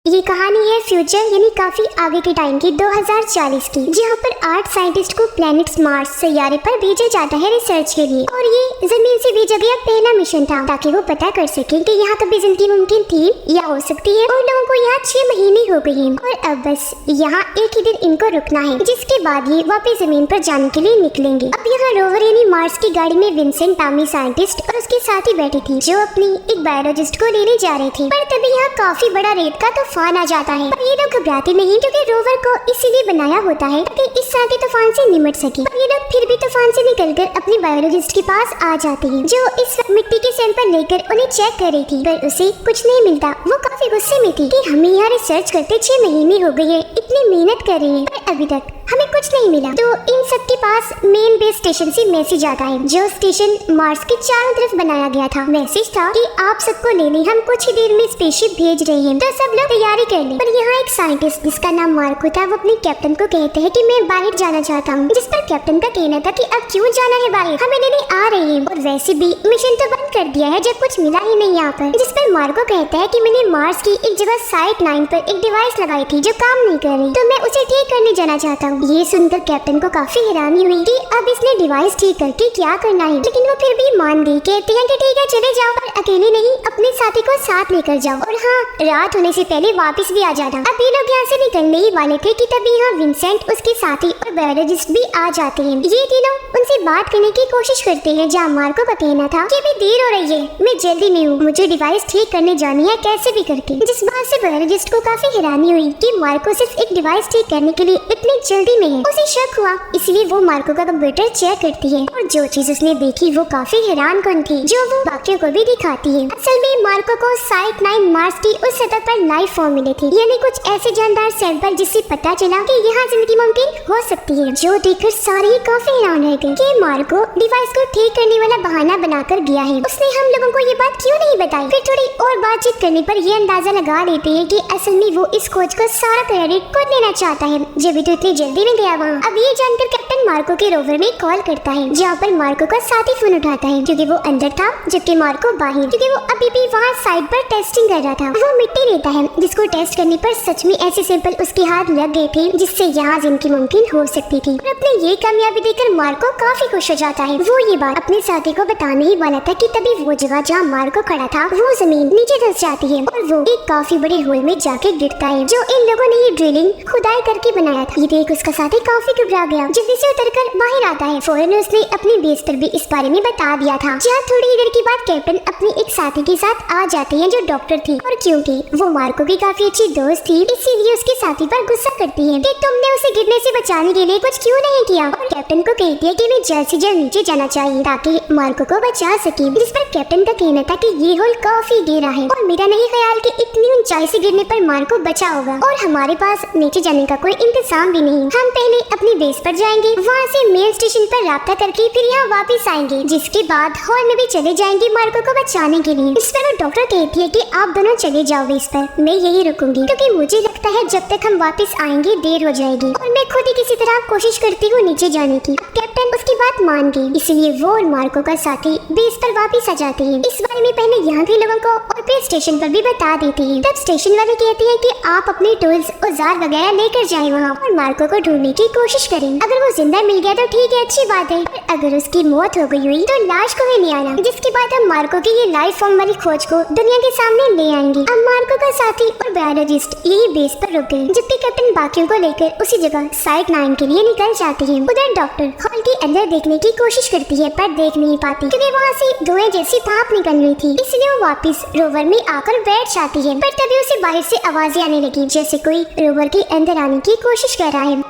ये कहानी है फ्यूचर यानी काफी आगे के टाइम की 2040 की, जहाँ पर 8 साइंटिस्ट को प्लैनेट मार्स सैयारे पर भेजा जाता है रिसर्च के लिए। और ये जमीन से भेजा गया पहला मिशन था ताकि वो पता कर सके कि यहाँ कभी जिंदगी मुमकिन थी या हो सकती है। और लोगों को यहाँ 6 महीने हो गए हैं और अब बस यहाँ एक ही दिन इनको रुकना है, जिसके बाद ये वापस जमीन पर जाने के लिए निकलेंगे। अब यहाँ रोवर यानी मार्स की गाड़ी में विंसेंट टामी साइंटिस्ट और उसके साथी बैठी थी, जो अपनी एक बायोलॉजिस्ट को लेने जा रहे थे। पर तभी यहाँ काफी बड़ा रेत का तूफान आ जाता है। पर ये लोग घबराते नहीं, क्योंकि रोवर को इसीलिए बनाया होता है ताकि इस तरह के तूफान से निपट सके। पर ये लोग फिर भी तूफान से निकलकर अपनी बायोलॉजिस्ट के पास आ जाते हैं, जो इस वक्त मिट्टी के सैंपल लेकर उन्हें चेक कर रही थी। पर उसे कुछ नहीं मिलता। वो काफी गुस्से में थी कि हमें यहाँ रिसर्च करते 6 महीने हो गए हैं, इतनी मेहनत कर रही है पर अभी तक हमें कुछ नहीं मिला। तो इन सब के पास मेन बेस स्टेशन से मैसेज आता है, जो स्टेशन मार्स के चारों तरफ बनाया गया था। मैसेज था कि आप सबको लेने हम कुछ ही देर में स्पेसशिप भेज रहे हैं, तो सब लोग तैयारी कर लें। पर यहाँ एक साइंटिस्ट जिसका नाम मार्को था, वो अपने कैप्टन को कहते हैं कि मैं बाहर जाना चाहता हूँ। जिस पर कैप्टन का कहना था कि अब क्यों जाना है बाहर, हमें लेने आ रहे हैं और वैसे भी मिशन तो बंद कर दिया है जब कुछ मिला ही नहीं यहाँ पर। जिस पर मार्को कहता है कि मैंने मार्स की एक जगह साइट 9 पर एक डिवाइस लगाई थी जो काम नहीं कर रही, तो मैं उसे ठीक करने जाना चाहता हूँ। ये सुनकर कैप्टन को काफी हैरानी हुई कि अब इसने डिवाइस ठीक करके क्या करना है, लेकिन वो फिर भी मान गई। कहते हैं कि ठीक है चले जाओ, पर अकेले नहीं, अपने साथी को साथ लेकर जाओ, और हाँ रात होने से पहले वापस भी आ जाना। अब ये लोग यहाँ से निकलने ही वाले थे कि तभी यहाँ विंसेंट, उसके साथी और बायोलॉजिस्ट भी आ जाते हैं। ये तीनों उनसे बात करने की कोशिश करते हैं, जहाँ मार्को का कहना था कि अभी देर हो रही है, मैं जल्दी में हूँ, मुझे डिवाइस ठीक करने जानी है कैसे भी करके। जिस बात से बायोलॉजिस्ट को काफी हैरानी हुई कि मार्को सिर्फ एक डिवाइस ठीक करने के लिए इतनी जल्दी में है। उसे शक हुआ, इसलिए वो मार्को का कंप्यूटर चेक करती है और जो चीज उसने देखी वो काफी हैरान कन थी, जो वो बाकियों को भी दिखाती है। असल में मार्को को साइट 9 मार्स की उस सतह पर लाइफ फॉर्म मिले थे, यानी कुछ ऐसे जानदार सैंपल जिससे पता चला कि यहाँ जिंदगी मुमकिन हो सकती है। जो देखकर सारे काफी हैरान रह गए कि मार्को डिवाइस को ठीक करने वाला बहाना बनाकर गया है। उसने हम लोगों को ये बात क्यों नहीं बताई। फिर थोड़ी और बातचीत करने पर ये अंदाजा लगा लेते हैं कि असल में वो इस खोज का सारा क्रेडिट खुद लेना चाहता है, जब तो इतनी जल्दी में गया वहाँ। अब ये जानकर कैप्टन मार्को के रोवर में कॉल करता है, जहाँ पर मार्को का साथी फोन उठाता है, क्योंकि वो अंदर था जबकि मार्को बाहर, क्योंकि वो अभी भी वहाँ साइड पर टेस्टिंग कर रहा था। वो मिट्टी लेता है, जिसको टेस्ट करने पर सच में ऐसे सैंपल उसके हाथ लग गए थे जिससे यहाँ जिंदगी मुमकिन हो सकती थी। और अपने ये कामयाबी देखकर मार्को काफी खुश हो जाता है। वो ये बात अपने साथी को बताने ही वाला था कि तभी वो जगह जहाँ मार्को खड़ा था वो जमीन नीचे धंस जाती है और वो एक काफी बड़े होल में जाके गिरता है, जो इन लोगों ने ये ड्रिलिंग खुदाई करके बनाया था। ये देख उसका साथी काफी घबरा गया। जल्दी से उतरकर बाहर आता है। फौरन उसने अपनी बेस पर भी इस बारे में बता दिया था। जहाँ थोड़ी देर के बाद कैप्टन अपने एक साथी के साथ आ जाते हैं, जो डॉक्टर थी, और क्योंकि वो मार्को की काफी अच्छी दोस्त थी, इसीलिए उसके साथी पर गुस्सा करती है कि तुमने उसे गिरने से बचाने के लिए कुछ क्यों नहीं किया। और कैप्टन को कहती है कि मैं जल्द से जल्द नीचे जाना चाहिए ताकि मार्को को बचा सके। जिस पर कैप्टन का कहना था कि ये होल काफी गहरा है और मेरा नहीं ख्याल कि इतनी ऊंचाई से गिरने पर मार्को बचा होगा, और हमारे पास नीचे जाने का कोई इंतजाम भी नहीं। हम पहले अपनी बेस पर जाएंगे, वहाँ से मेन स्टेशन पर राब्ता करके फिर यहाँ वापस आएंगे, जिसके बाद हॉल में भी चले जाएंगे मार्को को बचाने के लिए। इस पर वो डॉक्टर कहती है कि आप दोनों चले जाओ बेस पर, मैं यही रुकूंगी, क्योंकि मुझे लगता है जब तक हम वापस आएंगे देर हो जाएगी, और मैं खुद ही किसी तरह कोशिश करती हूँ नीचे जाने की। कैप्टन उसकी बात मान गई, इसलिए वो और मार्को का साथी बेस पर वापस आ जाते हैं। इस बारे में पहले यहाँ के लोगों को और फिर स्टेशन पर भी बता देते हैं। तब स्टेशन वाले कहते हैं कि आप अपने टूल्स औजार वगैरह लेकर जाएं वहाँ और मार्को को ढूंढने की कोशिश करें। अगर वो जिंदा मिल गया तो ठीक है, अच्छी बात है, पर अगर उसकी मौत हो गई हुई तो लाश को भी ले आना। जिसके बाद हम मार्को की ये लाइफ फॉर्म वाली खोज को दुनिया के सामने ले आएंगे। अब मार्को का साथी और बायोलॉजिस्ट यही बेस पर रुक गए, जबकि कैप्टन बाकियों को लेकर उसी जगह साइट 9 के लिए निकल जाते हैं। उधर डॉक्टर हॉल के अंदर देखने की कोशिश करती है, पर देख नहीं पाती, क्योंकि वहाँ से धुएं जैसी भाप निकल रही थी। इसलिए वो वापस रोवर में आकर बैठ जाती है, पर तभी उसे बाहर से आवाजें आने लगी, जैसे कोई रोवर के अंदर आने की कोशिश कर रहा है।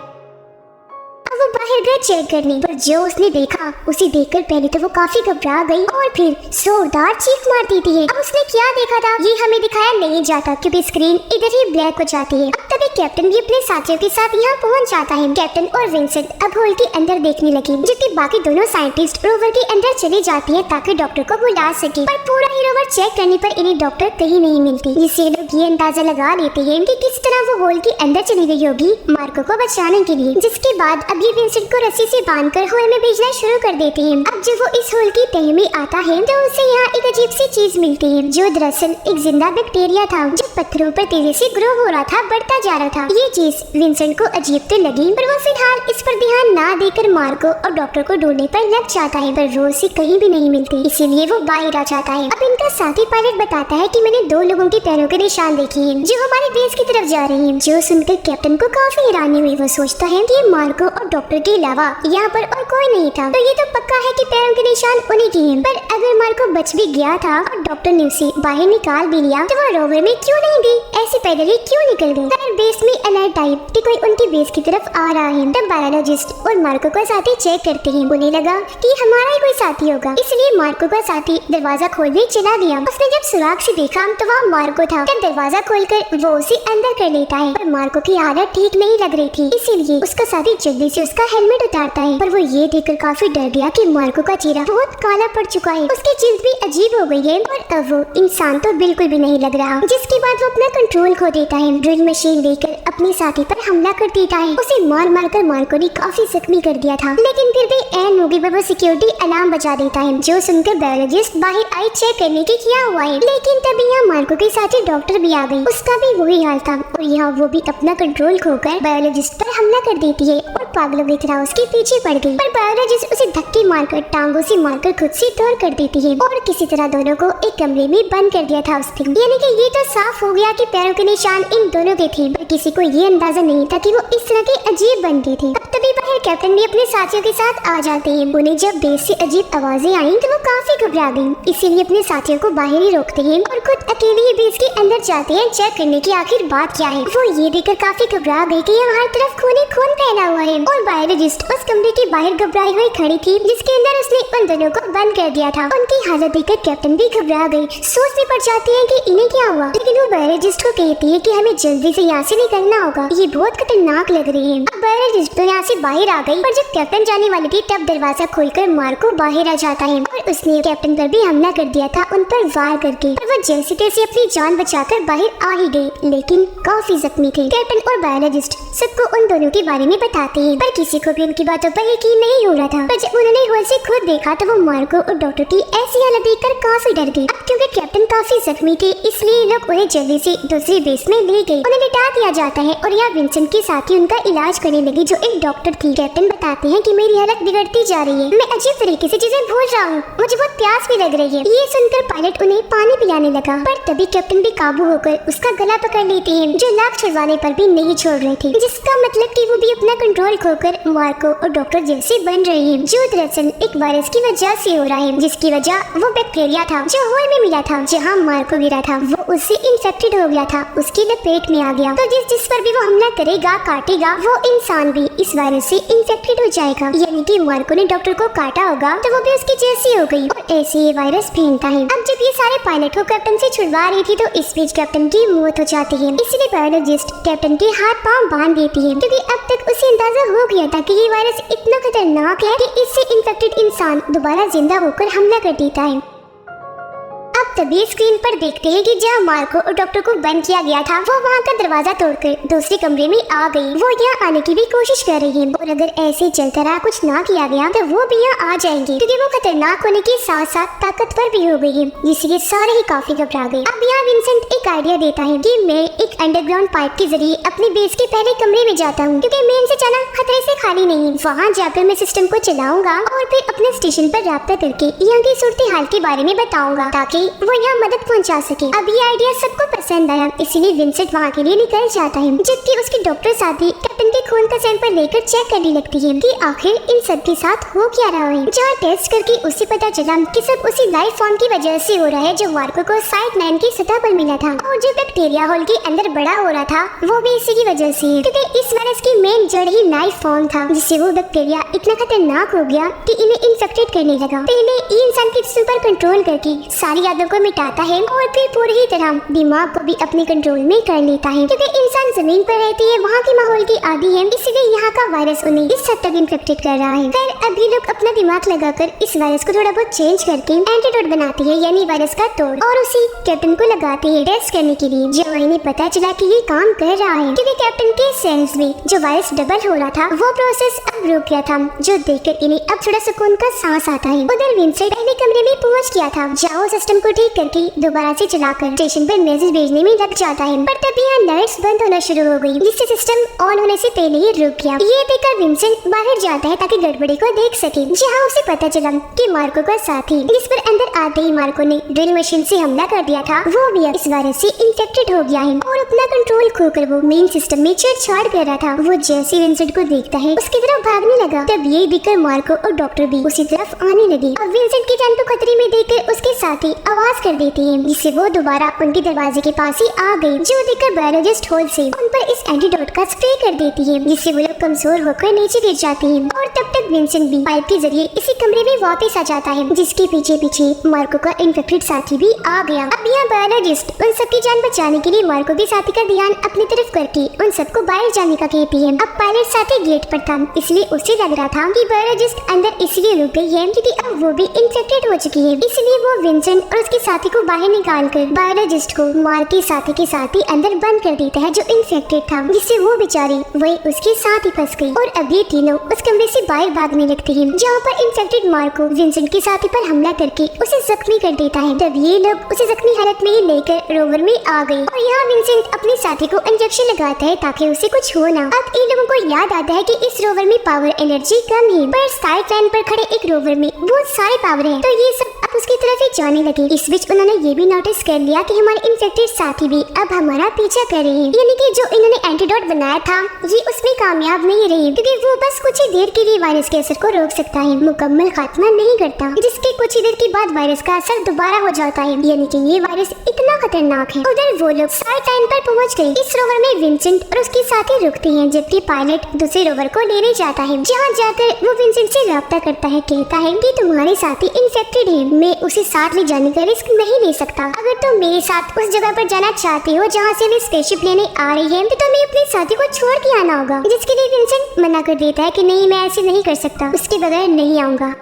वो बाहर गए चेक करने, पर जो उसने देखा उसे देखकर पहले तो वो काफी घबरा गई और फिर जोरदार चीख मारती थी। अब उसने क्या देखा था ये हमें दिखाया नहीं जाता, क्योंकि स्क्रीन इधर ही ब्लैक हो जाती है। अब तभी कैप्टन भी अपने साथियों के साथ यहाँ पहुँच जाता है। कैप्टन और विंसेंट अब होल के अंदर देखने लगे, जबकि बाकी दोनों साइंटिस्ट रोवर के अंदर चली जाती है ताकि डॉक्टर को बुला सके। पर पूरा ही रोवर चेक करने पर इन्हें डॉक्टर कहीं नहीं मिलती, जिससे लोग ये अंदाजा लगा लेते हैं कि किस तरह वो होल के अंदर चली गई होगी मार्को को बचाने के लिए। जिसके बाद अब ये विंसेंट सबको रस्सी से बांधकर होल में भेजना शुरू कर देते हैं। अब जब वो इस होल की तह में आता है तो उसे यहाँ एक अजीब सी चीज मिलती है, जो दरअसल एक जिंदा बैक्टीरिया था जो पत्थरों पर तेजी से ग्रो हो रहा था, बढ़ता जा रहा था। ये चीज विंसेंट को अजीब तो लगी, पर वो फिलहाल इस पर ध्यान ना देकर मार्को और डॉक्टर को ढूंढने पर लग जाता है, पर रोज से कहीं भी नहीं मिलती, इसीलिए वो बाहर आ जाता है। अब इनका साथी पायलट बताता है कि मैंने 2 लोगों के पैरों के निशान देखे हैं जो हमारे बेस की तरफ जा रहे हैं। जो सुनकर कैप्टन को काफी हैरानी हुई। वो सोचता है कि मार्को और डॉक्टर के अलावा यहाँ पर और कोई नहीं था, तो ये तो पक्का है कि पैरों के निशान उन्हीं के हैं। पर अगर मार्को बच भी गया था और डॉक्टर ने उसे बाहर निकाल भी लिया, तो वो रोवर में क्यों नहीं गई, ऐसे पैदल ही क्यों निकल गई। पर बेस में अलर्ट टाइप कि कोई उनके बेस की तरफ आ रहा है। तब बायोलॉजिस्ट और मार्को का साथी चेक करते हैं। उन्हें लगा कि हमारा ही कोई साथी होगा, इसलिए मार्को का साथी दरवाजा खोलने चला गया। उसने जब सुराग से देखा तो वहाँ मार्को था। तब दरवाजा खोलकर वो उसे अंदर कर लेता है, पर मार्को की हालत ठीक नहीं लग रही थी, इसीलिए उसका साथी जल्दी से उसका हेलमेट उतारता है। पर वो ये देखकर काफी डर गया कि मार्को का चेहरा बहुत काला पड़ चुका है, उसकी चीज भी अजीब हो गई है और अब वो इंसान तो बिल्कुल भी नहीं लग रहा। जिसके बाद वो अपना कंट्रोल खो देता है, ड्रिल मशीन लेकर अपने साथी पर हमला कर देता है। उसे मार मार कर मार्को ने काफी जख्मी कर दिया था, लेकिन फिर भी एन मौके पर वो सिक्योरिटी अलार्म बजा देता है, जो सुनकर बायोलॉजिस्ट बाहर आई चेक करने की क्या हुआ है। लेकिन तभी यहाँ मार्को के साथी डॉक्टर भी आ गई, उसका भी वही हाल था और यहाँ वो भी अपना कंट्रोल खोकर बायोलॉजिस्ट पर हमला कर देती है और पागलों की तरह उसके पीछे पड़ गई। पर बायोलॉजिस्ट उसे धक्के मारकर टांगों से मारकर खुद से दूर कर देती है और किसी तरह दोनों को एक कमरे में बंद कर दिया था उसने। यानी कि ये तो साफ हो गया कि पैरों के निशान इन दोनों के थे, पर किसी को ये अंदाजा नहीं था कि वो इस तरह के अजीब बन गए थे। अब तभी बाहर कैप्टन भी अपने साथियों के साथ आ जाते हैं। उन्हें जब बेस से अजीब आवाजें आई तो वो काफी घबरा गई, इसीलिए अपने साथियों को बाहर ही रोकते हैं और खुद अकेले ही बेस के अंदर जाते हैं चेक करने की आखिर बात क्या है। वो ये देखकर काफी घबरा गई कि यहाँ हर तरफ खून ही खून फैला हुआ है और बायोलॉजिस्ट उस कमरे के बाहर घबराई हुई खड़ी थी, जिसके अंदर उसने उन दोनों को बंद कर दिया था। उनकी हालत देखकर कैप्टन भी घबरा गई, सोचने पड़ जाती है कि इन्हें क्या हुआ, लेकिन वो बायोलॉजिस्ट को कहती है कि हमें जल्दी से यहाँ से निकलना होगा, ये बहुत खतरनाक लग रही है। अब बायोलॉजिस्ट तो यहाँ से बाहर आ गई, पर जब कैप्टन जाने वाली थी तब दरवाजा खोलकर मार्को बाहर आ जाता है और उसने कैप्टन पर भी हमला कर दिया था, उन पर वार करके। और वो जैसे तैसे अपनी जान बचाकर बाहर आ ही गई, लेकिन काफी जख्मी थे। कैप्टन और बायोलॉजिस्ट सबको उन दोनों के बारे में बताते हैं, पर किसी को भी उनकी बातों पर यकीन नहीं हो रहा था। पर जब उन्होंने होल से खुद देखा तो वो मार्को और डॉक्टर की ऐसी हालत देखकर काफी डर गए। अब क्योंकि कैप्टन काफी जख्मी थे, इसलिए लोग उन्हें जल्दी से दूसरे बेस में ले गए। उन्हें लिटा दिया जाता है और यहाँ विंसेंट के साथी उनका इलाज करने लगी, जो एक डॉक्टर थी। कैप्टन बताते हैं कि मेरी हालत बिगड़ती जा रही है, मैं अजीब तरीके से चीजें भूल रहा हूँ, मुझे बहुत प्यास भी लग रही है। ये सुनकर पायलट उन्हें पानी पिलाने लगा, पर तभी कैप्टन भी काबू होकर उसका गला पकड़ लेते हैं, जो लाख छुड़वाने पर भी नहीं छोड़ रहे थे, जिसका मतलब कि वो भी अपना कंट्रोल खोकर मार्को और डॉक्टर जैसे बन रहे हैं, जो दरअसल एक वायरस की वजह से हो रहा है, जिसकी वजह वो बैक्टीरिया था जो होल में मिला था, जहाँ मार्को गिरा था वो उससे इन्फेक्टेड हो गया था, उसके लपेट में आ गया। तो जिस पर भी वो हमला करेगा काटेगा, वो इंसान भी इस वायरस से इन्फेक्टेड हो जाएगा। यानी कि मार्को ने डॉक्टर को काटा होगा तो वो भी उसकी जैसी हो गई और ऐसे ये वायरस फैलता है। अब जब ये सारे पायलट को कैप्टन से छुड़वा रही थी तो इस बीच कैप्टन की मौत हो जाती है, इसलिए बायोलॉजिस्ट कैप्टन के हाथ पांव बांध देती है, क्योंकि अब तक उसे अंदाजा हो गया था कि ये वायरस इतना खतरनाक है कि इससे इन्फेक्टेड इंसान दोबारा जिंदा होकर हमला कर देता है। अब तभी स्क्रीन पर देखते हैं कि जहाँ मार्को और डॉक्टर को बंद किया गया था वो वहाँ का दरवाजा तोड़कर दूसरे कमरे में आ गई। वो यहाँ आने की भी कोशिश कर रही है और अगर ऐसे चलता रहा कुछ ना किया गया तो वो भी यहाँ आ जाएंगे, क्योंकि वो खतरनाक होने के साथ साथ ताकतवर भी हो गई है, जिससे सारे ही काफी घबरा गए। अब यहाँ विंसेंट एक आइडिया देता है कि मैं एक अंडरग्राउंड पाइप के जरिए अपने बेस के पहले कमरे में जाता हूँ, क्योंकि मेन से जाना खतरे से खाली नहीं है। वहाँ जाकर मैं सिस्टम को चलाऊंगा और फिर अपने स्टेशन पर राब्ता करके यहाँ की सूरत हाल के बारे में बताऊंगा, ताकि वो यहाँ मदद पहुंचा सके। अब ये आइडिया सबको पसंद आया, इसीलिए विंसेंट वहाँ के लिए निकल जाता है, जबकि उसके डॉक्टर साथी कैप्टन के खून का सैंपल लेकर चेक करने लगती है कि आखिर इन सब के साथ हो क्या रहा है। जहाँ टेस्ट करके उसे पता चला कि सब उसी लाइफ फॉर्म की वजह से हो रहा है जो मार्को को साइट 9 की सतह पर मिला था, और जो बैक्टीरिया होल के अंदर बड़ा हो रहा था वो भी इसी की वजह से, क्योंकि इस वायरस की मेन जड़ ही लाइफ फॉर्म था, जिससे वो बैक्टीरिया इतना खतरनाक हो गया कि इन्हें इन्फेक्टेड करने लगा। पहले ये इंसान के जिस्म पर कंट्रोल करके सारी यादों को मिटाता है और फिर पूरी तरह दिमाग को भी अपने कंट्रोल में कर लेता है। क्योंकि इंसान जमीन पर रहती है, वहाँ के माहौल की आदी है, इसलिए यहाँ का वायरस उन्हें इस हद तक इन्फेक्टेड कर रहा है। खैर अभी लोग अपना दिमाग लगाकर इस वायरस को थोड़ा बहुत चेंज करके एंटीडोट बनाते हैं, यानी वायरस का तोड़, और उसी कैप्टन को लगाते हैं टेस्ट करने के लिए। जो इन्हें पता चला कि ये काम कर रहा है, क्योंकि कैप्टन के सेल्स में जो वायरस डबल हो रहा था वो प्रोसेस अब रुक गया था, जो देखकर इन्हें अब थोड़ा सुकून का सांस आता है। उधर विंसेंट पहले कमरे में पहुंच गया था, जहाँ सिस्टम को ठीक करके दोबारा से चलाकर स्टेशन पर मैसेज भेजने में लग जाता है। पर तब यहाँ लाइट्स बंद होना शुरू हो गई, जिससे सिस्टम ऑन होने से पहले ही रुक गया। ये देखकर विंसेंट बाहर जाता है ताकि गड़बड़ी को देख सके, जहाँ उसे पता चला कि मार्को का साथी, जिस पर अंदर आते ही मार्को ने ड्रिल मशीन से हमला कर दिया था, वो भी इस वायरस से इन्फेक्टेड हो गया है और अपना कंट्रोल खोकर वो मेन सिस्टम में छेड़छाड़ कर रहा था। वो जैसे विंसेंट को देखता है उसकी तरफ भागने लगा। तब ये देखकर मार्को और डॉक्टर भी उसी तरफ आने लगे। अब विंसेंट की जान को खतरे में देखकर उसके साथी आवाज कर देते हैं, जिससे वो दोबारा उनके दरवाजे के पास ही आ गए, जो देखकर बायोलॉजिस्ट होल से उन पर इस एंटीडोट का स्प्रे कर देती है, जिससे वो लोग कमजोर होकर नीचे गिर जाते हैं। और तब तक विंसेंट भी पाइप के जरिए इसी कमरे में वापस आ जाता है, जिसके पीछे पीछे मार्को का इन्फेक्टेड साथी भी आ गया। अब यहाँ बायोलॉजिस्ट उन सबकी जान बचाने के लिए मार्को के साथी का ध्यान अपनी तरफ करके उन सबको बाहर जाने का कहती है। अब पायलट साथी गेट पर था, इसलिए उसे लग रहा था कि बायोलॉजिस्ट अंदर इसलिए रुक गई है क्योंकि अब वो भी इन्फेक्टेड हो चुकी है। इसलिए वो विंसेंट और उसके साथी को बाहर निकाल कर बायोलॉजिस्ट को मार के साथी के साथ ही अंदर बंद कर देता है, जो इन्फेक्टेड था, जिससे वो बेचारी वही उसके साथ ही फंस गई। और अब ये तीनों उस कमरे से बाहर भागने लगते हैं, जहाँ पर इन्फेक्टेड मार्को विंसेंट के साथी पर हमला करके उसे जख्मी कर देता है। तब ये लोग उसे जख्मी हालत में ही लेकर रोवर में आ गए और यहाँ विंसेंट अपने साथी को इंजेक्शन लगाता है ताकि उसे कुछ हो ना। अब इन लोगों को याद आता है कि इस रोवर में पावर एनर्जी कम है, पर स्काई प्लान पर खड़े एक रोवर में बहुत सारे पावर है, तो ये सब अब उसकी तरफ ही जाने लगे। इस बीच उन्होंने ये भी नोटिस कर लिया कि हमारे इन्फेक्टेड साथी भी अब हमारा पीछा कर रहे हैं, यानी कि जो इन्होंने एंटीडोट बनाया था ये उसमें कामयाब नहीं रही, क्योंकि वो बस कुछ ही देर के लिए वायरस के असर को रोक सकता है, मुकम्मल खात्मा नहीं करता, जिसके कुछ ही देर के बाद वायरस का असर दोबारा हो जाता है, यानी कि ये वायरस इतना खतरनाक है। उधर वो लोग स्काई टाइम पर पहुंच गए। इस रोवर में विंसेंट और उसके साथी रुकते हैं, जबकि पायलट दूसरे रोवर को लेने जाता है, जहाँ जाकर वो विंसेंट से राब्ता करता है, कहता है कि तुम्हारे साथी इन्फेक्टेड है, मैं उसे साथ ले जाने का रिस्क नहीं ले सकता। अगर तुम मेरे साथ उस जगह पर जाना चाहते हो जहाँ से मैं स्पेसशिप लेने आ रही है, तो तुम्हें अपने साथी को छोड़ के आना होगा। जिसके लिए विंसेंट मना कर देता है कि नहीं, मैं ऐसे नहीं कर सकता, उसके बगैर नहीं आऊंगा।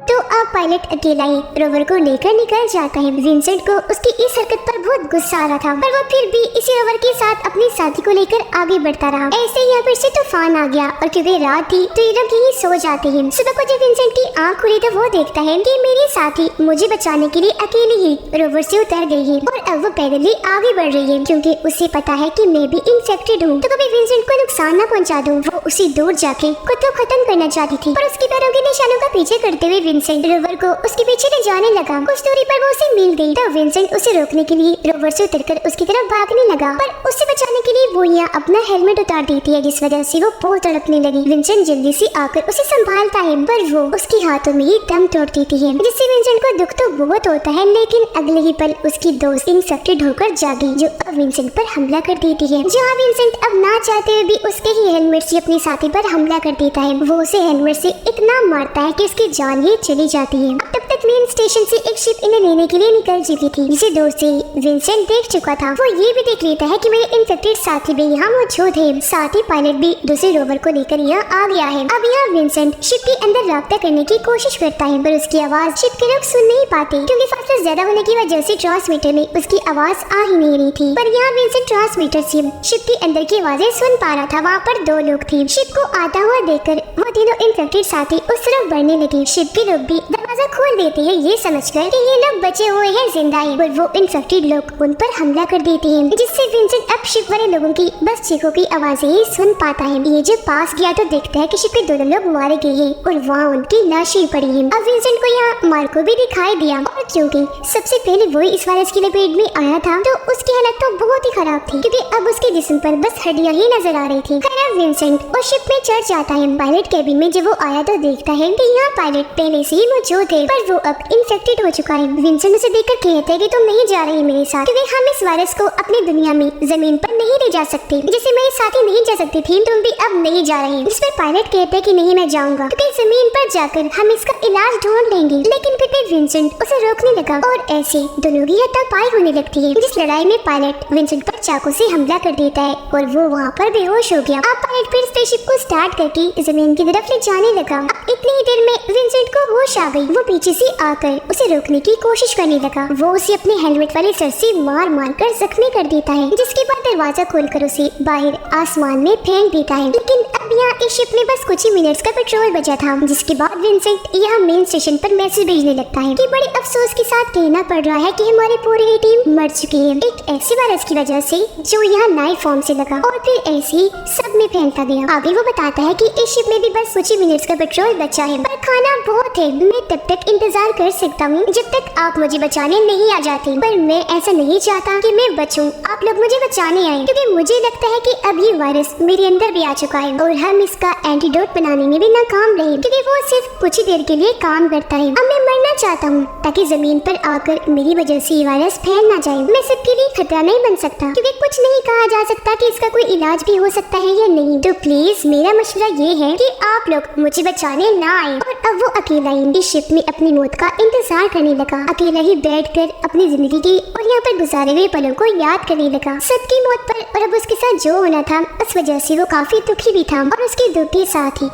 तो अब पायलट अकेला ही रोवर को लेकर निकल जाता है। विंसेंट को उसकी इस हरकत पर बहुत गुस्सा आ रहा था, पर वो फिर भी इसी रोवर के साथ अपने साथी को लेकर आगे बढ़ता रहा। ऐसे ही यहाँ पर से तूफान आ गया और क्योंकि रात थी तो ये लोग यहीं सो जाते हैं। सुबह को जब विंसेंट की आँख खुली तो वो देखता है कि मेरी साथी मुझे बचाने के लिए अकेली ही रोवर से उतर गई है और अब वो पैदल ही आगे बढ़ रही है, क्योंकि उसे पता है कि मैं भी इन्फेक्टेड हूँ, तो कभी विंसेंट को नुकसान न पहुँचा दूँ। वो उसी दूर जाके खुद को खत्म करना चाहती थी, पर उसके पैरों के निशानों का पीछे करते हुए विंसेंट रोवर को उसके पीछे ले जाने लगा। कुछ दूरी पर वो उसे मिल गई, तो विंसेंट उसे रोकने के लिए रोवर से उतरकर उसकी तरफ भागने लगा, पर उसे बचाने के लिए वो यहाँ अपना हेलमेट उतार देती है, जिस वजह से वो बहुत तड़पने लगी। विंसेंट जल्दी से आकर उसे संभालता है, पर वो उसके हाथों में ही दम तोड़ देती है, जिससे विंसेंट को दुख तो बहुत होता है, लेकिन अगले ही पल उसकी दोस्त इन्फेक्टेड होकर जागी, जो अब विंसेंट पर हमला कर देती है। जहाँ विंसेंट अब ना चाहते हुए भी उसके ही हेलमेट से अपने साथी पर हमला कर देता है। वो उसे हेलमेट से इतना मारता है कि उसकी जान ही चली जाती है। तब तक मेन स्टेशन से एक शिप इन्हें लेने के लिए निकल चुकी थी, जिसे दूर से विंसेंट देख चुका था। वो ये भी देख लेता है कि मेरे इन्फेक्टेड साथी भी यहाँ मौजूद है। साथ ही पायलट भी दूसरे रोवर को लेकर यहाँ आ गया है। अब यहाँ विंसेंट शिप के अंदर राब्ता करने की कोशिश करता है, पर उसकी आवाज शिप के लोग सुन नहीं पाते, क्योंकि फासला ज्यादा होने की वजह से ट्रांसमीटर में उसकी आवाज आ ही नहीं रही थी। पर यहाँ विंसेंट ट्रांसमीटर से शिप के अंदर की आवाजें सुन पा रहा था। वहाँ पर दो लोग थे। शिप को आता हुआ देखकर वो तीनों इन्फेक्टेड साथी उस तरफ बढ़ने लगे। शिप के लोग भी दरवाजा खोल देते हैं, ये समझकर कि ये लोग बचे हुए हैं, जिंदा है, और वो इन्फेक्टेड लोग उन पर हमला कर देते हैं, जिससे विंसेंट अब शिप वाले लोगों की बस चीखों की आवाजें ही सुन पाता है। ये जब पास गया तो देखता है कि शिप के दोनों लोग मारे गए हैं और वहाँ उनकी लाशें पड़ी हैं। अब विंसेंट को यहाँ मार्को भी दिखाई दिया, और क्योंकि सबसे पहले वो इस वायरस की लपेट में आया था, तो उसकी हालत तो बहुत ही खराब थी, क्योंकि अब उसके जिस्म पर बस हड्डियां ही नजर आ रही थी। खैर विंसेंट उस शिप में चढ़ जाता है। पायलट कैबिन में जब वो आया तो देखता है कि यहाँ पायलट पहले से ही मौजूद है, पर वो अब इन्फेक्टेड हो चुका है। विंसेंट उसे देखकर कहता है कि तुम नहीं जा रही मेरे साथ, क्योंकि हम इस वायरस को अपनी दुनिया में जमीन पर नहीं ले जा सकती, जिसे मेरे साथ ही नहीं जा सकती थी, तुम भी अब नहीं जा रही। जिस पर पायलट कहते कि नहीं मैं जाऊंगा, क्योंकि जमीन पर जाकर हम इसका इलाज ढूंढ लेंगे। लेकिन फिर भी विंसेंट उसे रोकने लगा और ऐसे दोनों की हाथापाई होने लगती है, जिस लड़ाई में पायलट विंसेंट पर चाकू से हमला कर देता है और वो वहाँ पर बेहोश हो गया। अब पायलट फिर स्पेसशिप को स्टार्ट करके जमीन की तरफ ले जाने लगा। अब इतनी ही देर में विंसेंट को होश आ गई। वो पीछे से आकर उसे रोकने की कोशिश करने लगा। वो उसे अपने हेलमेट वाले सर से मार मार कर जख्मी कर देता है, जिसके बाद दरवाजा खोलकर उसे बाहर आसमान में फेंक देता है। लेकिन अब यहाँ इस शिप में बस कुछ ही मिनट्स का पेट्रोल बचा था, जिसके बाद विंसेंट यहाँ मेन स्टेशन पर मैसेज भेजने लगता है कि बड़े अफसोस के साथ कहना पड़ रहा है कि हमारी पूरी टीम मर चुकी है, एक ऐसी वायरस की वजह से जो यहाँ नए फॉर्म से लगा और फिर ऐसे ही सब में फैलता गया। आगे वो बताता है कि इस शिप में भी बस कुछ ही मिनट्स का पेट्रोल बचा है, पर खाना बहुत है, मैं तब तक इंतजार कर सकता हूँ जब तक आप मुझे बचाने नहीं आ जाते। पर मैं ऐसा नहीं चाहता कि मैं बचूं, आप लोग मुझे बचाने आए, क्योंकि मुझे लगता है कि अब ये वायरस मेरे अंदर भी आ चुका है और हम इसका एंटीडोट बनाने में भी नाकाम रहे, क्योंकि वो सिर्फ कुछ ही देर के लिए काम करता है। अब मैं मरना चाहता हूँ ताकि जमीन पर आकर मेरी वजह से ये वायरस फैल ना जाए। मैं सबके लिए खतरा नहीं बन सकता, क्योंकि कुछ नहीं कहा जा सकता कि इसका कोई इलाज भी हो सकता है या नहीं। तो प्लीज मेरा मशवरा ये है कि आप लोग मुझे बचाने ना आए। और अब वो अकेला ही इस शिप में अपनी मौत का इंतजार करने लगा, अकेला ही बैठकर अपनी जिंदगी की और यहाँ पर गुजारे हुए पलों को याद करने लगा। सबकी मौत पर और अब उसके साथ जो होना था, उस वजह से वो काफी दुखी भी था और उसके दुख के साथ ही